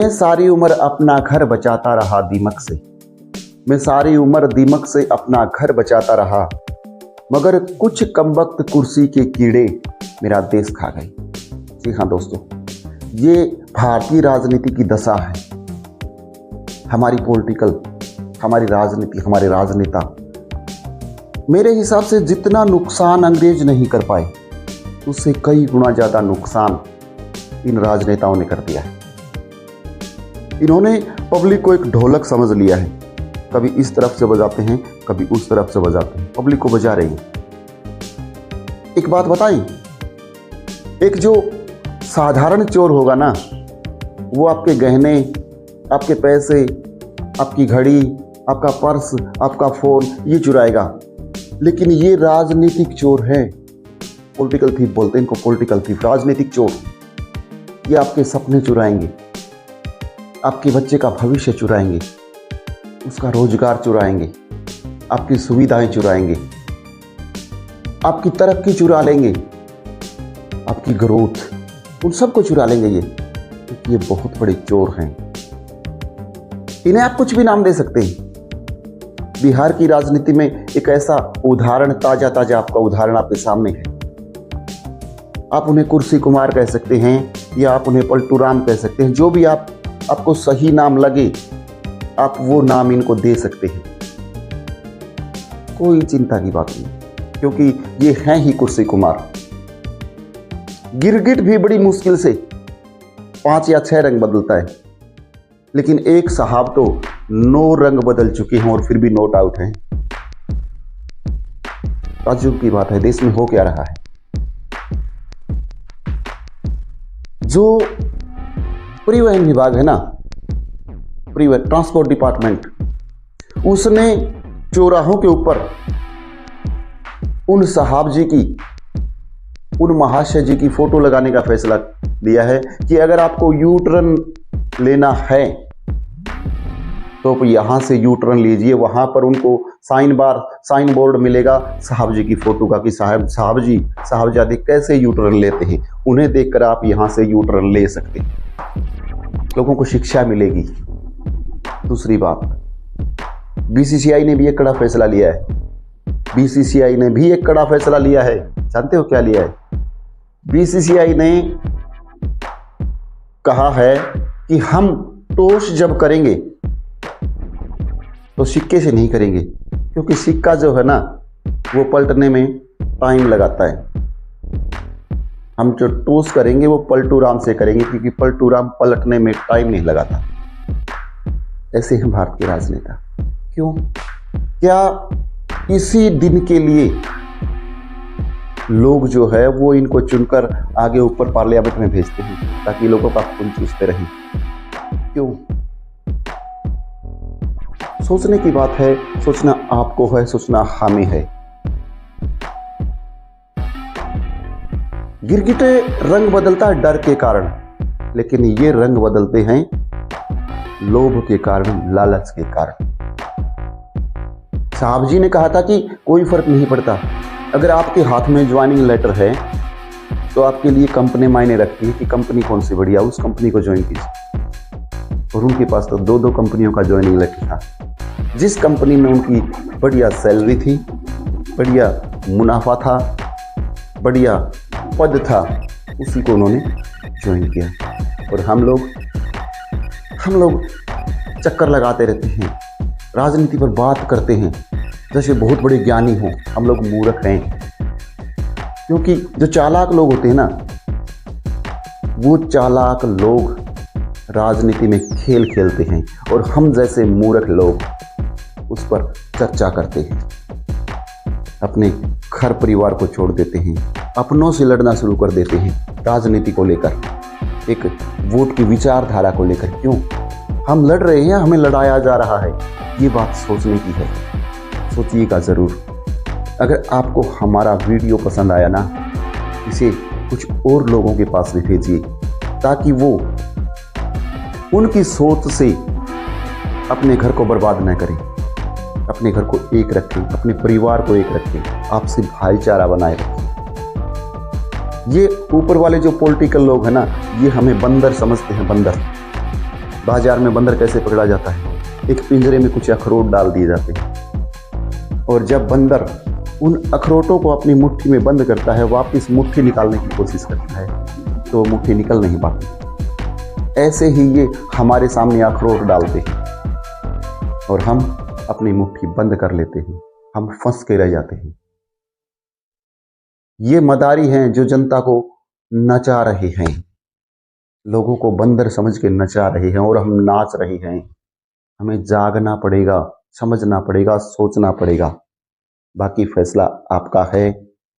मैं सारी उम्र अपना घर बचाता रहा दीमक से। मैं सारी उम्र दीमक से अपना घर बचाता रहा, मगर कुछ कमबख्त कुर्सी के कीड़े मेरा देश खा गए। जी हाँ दोस्तों, ये भारतीय राजनीति की दशा है। हमारी हमारी राजनीति, हमारे राजनेता मेरे हिसाब से जितना नुकसान अंग्रेज नहीं कर पाए, उससे कई गुना ज़्यादा नुकसान इन राजनेताओं ने कर दिया है। इन्होंने पब्लिक को एक ढोलक समझ लिया है। कभी इस तरफ से बजाते हैं, कभी उस तरफ से बजाते हैं, पब्लिक को बजा रही है। एक बात बताएं, एक जो साधारण चोर होगा ना, वो आपके गहने, आपके पैसे, आपकी घड़ी, आपका पर्स, आपका फोन ये चुराएगा। लेकिन ये राजनीतिक चोर है, पॉलिटिकल थीफ बोलते हैं इनको, पॉलिटिकल थीफ, राजनीतिक चोर। ये आपके सपने चुराएंगे, आपके बच्चे का भविष्य चुराएंगे, उसका रोजगार चुराएंगे, आपकी सुविधाएं चुराएंगे, आपकी तरक्की चुरा लेंगे, आपकी ग्रोथ, उन सबको चुरा लेंगे ये बहुत बड़े चोर हैं। इन्हें आप कुछ भी नाम दे सकते हैं। बिहार की राजनीति में एक ऐसा उदाहरण, ताजा आपका उदाहरण आपके सामने है। आप उन्हें कुर्सी कुमार कह सकते हैं या आप उन्हें पलटू राम कह सकते हैं, जो भी आपको सही नाम लगे आप वो नाम इनको दे सकते हैं। कोई चिंता की बात नहीं, क्योंकि ये हैं ही कुर्सी कुमार। गिरगिट भी बड़ी मुश्किल से 5 या 6 रंग बदलता है, लेकिन एक साहब तो 9 रंग बदल चुके हैं और फिर भी नोट आउट हैं। ताज्जुब की बात है, देश में हो क्या रहा है। जो परिवहन विभाग है ना, परिवहन ट्रांसपोर्ट डिपार्टमेंट, उसने चौराहों के ऊपर उन साहब जी की, उन महाशय जी की फोटो लगाने का फैसला लिया है कि अगर आपको यू टर्न लेना है तो यहां से यू टर्न लीजिए। वहां पर उनको साइन बोर्ड मिलेगा साहब जी की फोटो का कि साहबजादे कैसे यू टर्न लेते हैं। उन्हें देखकर आप यहां से यू टर्न ले सकते हैं, लोगों को शिक्षा मिलेगी। दूसरी बात, बीसीसीआई ने भी एक कड़ा फैसला लिया है। बीसीसीआई ने भी एक कड़ा फैसला लिया है। जानते हो क्या लिया है? बीसीसीआई ने कहा है कि हम टॉस जब करेंगे तो सिक्के से नहीं करेंगे, क्योंकि सिक्का जो है ना वो पलटने में टाइम लगाता है। हम जो टॉस करेंगे वो पलटू राम से करेंगे, क्योंकि पलटू राम पलटने में टाइम नहीं लगाता। ऐसे हैं भारत के राजनेता। क्यों? क्या इसी दिन के लिए लोग जो है वो इनको चुनकर आगे ऊपर पार्लियामेंट में भेजते हैं, ताकि लोगों का खून चूसते रहें? क्यों? सोचने की बात है, सोचना आपको है, सोचना हमें है। गिरगिटे रंग बदलता है डर के कारण, लेकिन ये रंग बदलते हैं लोभ के कारण, लालच के कारण। साहब जी ने कहा था कि कोई फर्क नहीं पड़ता, अगर आपके हाथ में ज्वाइनिंग लेटर है तो आपके लिए कंपनी मायने रखती है कि कंपनी कौन सी बढ़िया, उस कंपनी को ज्वाइन कीजिए। और उनके पास तो 2 कंपनियों का ज्वाइनिंग लेटर था। जिस कंपनी में उनकी बढ़िया सैलरी थी, बढ़िया मुनाफा था, बढ़िया पद था, उसी को उन्होंने ज्वाइन किया। और हम लोग चक्कर लगाते रहते हैं, राजनीति पर बात करते हैं जैसे बहुत बड़े ज्ञानी हों। हम लोग मूर्ख हैं, क्योंकि जो चालाक लोग होते हैं ना, वो चालाक लोग राजनीति में खेल खेलते हैं, और हम जैसे मूर्ख लोग उस पर चर्चा करते हैं, अपने घर परिवार को छोड़ देते हैं, अपनों से लड़ना शुरू कर देते हैं राजनीति को लेकर, एक वोट की विचारधारा को लेकर। क्यों हम लड़ रहे हैं? हमें लड़ाया जा रहा है। ये बात सोचने की है, सोचिएगा ज़रूर। अगर आपको हमारा वीडियो पसंद आया ना, इसे कुछ और लोगों के पास भी भेजिए, ताकि वो उनकी सोच से अपने घर को बर्बाद न करें, अपने घर को एक रखें, अपने परिवार को एक रखें, आपसी भाईचारा बनाए रखें। ये ऊपर वाले जो पॉलिटिकल लोग हैं ना, ये हमें बंदर समझते हैं, बंदर। बाजार में बंदर कैसे पकड़ा जाता है? एक पिंजरे में कुछ अखरोट डाल दिए जाते हैं और जब बंदर उन अखरोटों को अपनी मुट्ठी में बंद करता है, वापस मुट्ठी निकालने की कोशिश करता है तो मुट्ठी निकल नहीं पाती। ऐसे ही ये हमारे सामने अखरोट डालते हैं और हम अपनी मुट्ठी बंद कर लेते हैं, हम फंस के रह जाते हैं। ये मदारी हैं जो जनता को नचा रहे हैं, लोगों को बंदर समझ के नचा रहे हैं और हम नाच रहे हैं। हमें जागना पड़ेगा, समझना पड़ेगा, सोचना पड़ेगा। बाकी फैसला आपका है।